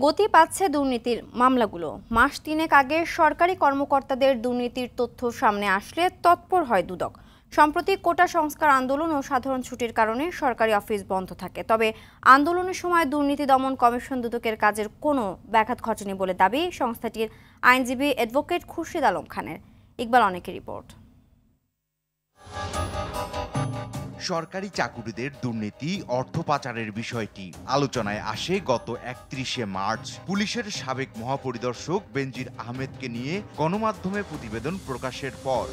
গতি পাচ্ছে দুর্নীতির মামলাগুলো। মাস তিনেক আগে সরকারি কর্মকর্তাদের দুর্নীতির তথ্য সামনে আসলে তৎপর হয় দুদক। সম্প্রতি কোটা সংস্কার আন্দোলন ও সাধারণ ছুটির কারণে সরকারি অফিস বন্ধ থাকে। তবে আন্দোলনের সময় দুর্নীতি দমন কমিশন দুদকের কাজের কোনো ব্যাঘাত ঘটেনি বলে দাবি সংস্থাটির আইনজীবী অ্যাডভোকেট খুরশিদ আলম খানের। ইকবাল অনেকের রিপোর্ট। সরকারি চাকুরিদের দুর্নীতি, অর্থ পাচারের বিষয়টি আলোচনায় আসে গত ৩১শে মার্চ। পুলিশের সাবেক মহাপরিদর্শক বেনজির আহমেদকে নিয়ে গণমাধ্যমে প্রতিবেদন প্রকাশের পর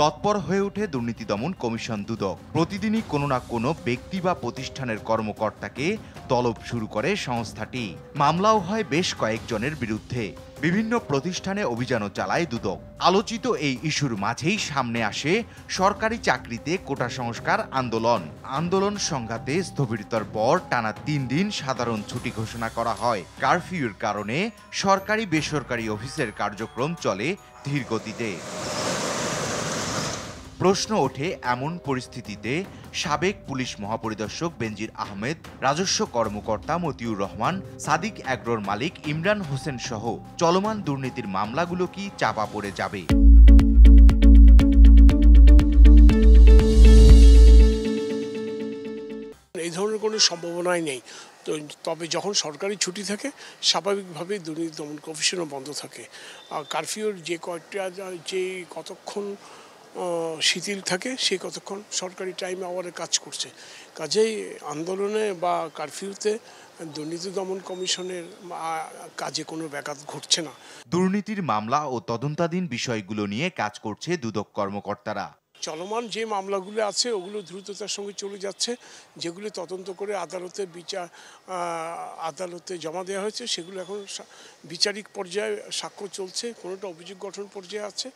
তৎপর হয়ে ওঠে দুর্নীতি দমন কমিশন দুদক। প্রতিদিনই কোনো না কোনো ব্যক্তি বা প্রতিষ্ঠানের কর্মকর্তাকে তলব শুরু করে সংস্থাটি। মামলাও হয় বেশ কয়েকজনের বিরুদ্ধে। বিভিন্ন প্রতিষ্ঠানে অভিযানও চালায় দুদক। আলোচিত এই ইস্যুর মাঝেই সামনে আসে সরকারি চাকরিতে কোটা সংস্কার আন্দোলন সংঘাতে স্থবিরতার পর টানা ৩ দিন সাধারণ ছুটি ঘোষণা করা হয়। কারফিউর কারণে সরকারি বেসরকারি অফিসের কার্যক্রম চলে ধীর গতিতে। প্রশ্ন ওঠে এমন পরিস্থিতিতে সাবেক পুলিশ মহাপরিদর্শক বেনজির আহমেদ, রাজস্ব কর্মকর্তা মতিউর রহমান, সাদিক অ্যাগ্রোর মালিক ইমরান হোসেন সহ চলমান দুর্নীতির মামলাগুলো কি চাপা পড়ে যাবে? এই ধরনের কোনো সম্ভাবনাই নেই। তবে যখন সরকারি ছুটি থাকে স্বাভাবিকভাবেই দুর্নীতি দমন কমিশনও বন্ধ থাকে। আর কারফিউর যে কতক্ষণ শিথিল থাকে সেই কতক্ষণ সরকারি টাইম আওয়ারে কাজ করছে। কাজেই আন্দোলনে বা কারফিউতে দুর্নীতি দমন কমিশনের কাজে কোনো ব্যাঘাত ঘটছে না। দুর্নীতির মামলা ও তদন্তাধীন বিষয়গুলো নিয়ে কাজ করছে দুদক কর্মকর্তারা। চলমান যে মামলাগুলো আছে ওগুলো দ্রুততার সঙ্গে চলে যাচ্ছে। যেগুলো তদন্ত করে আদালতে জমা দেওয়া হয়েছে সেগুলো এখন বিচারিক পর্যায়ে সাক্ষ্য চলছে, কোনোটা অভিযোগ গঠন পর্যায়ে আছে।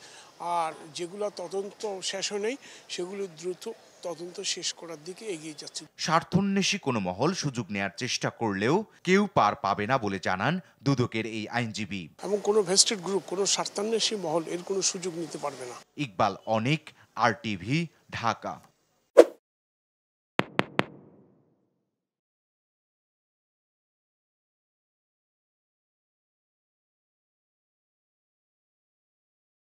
আর যেগুলো তদন্ত শেষ হয় নাই সেগুলো দ্রুত তদন্ত শেষ করার দিকে এগিয়ে যাচ্ছে। স্বার্থন্বেষী কোনো মহল সুযোগ নেয়ার চেষ্টা করলেও কেউ পার পাবে না বলে জানান দুদকের এই আইনজীবী। এবং কোনো ভেস্টেড গ্রুপ, কোনো স্বার্থান্বেষী মহল এর কোনো সুযোগ নিতে পারবে না। ইকবাল অনেক, RTV, ঢাকা।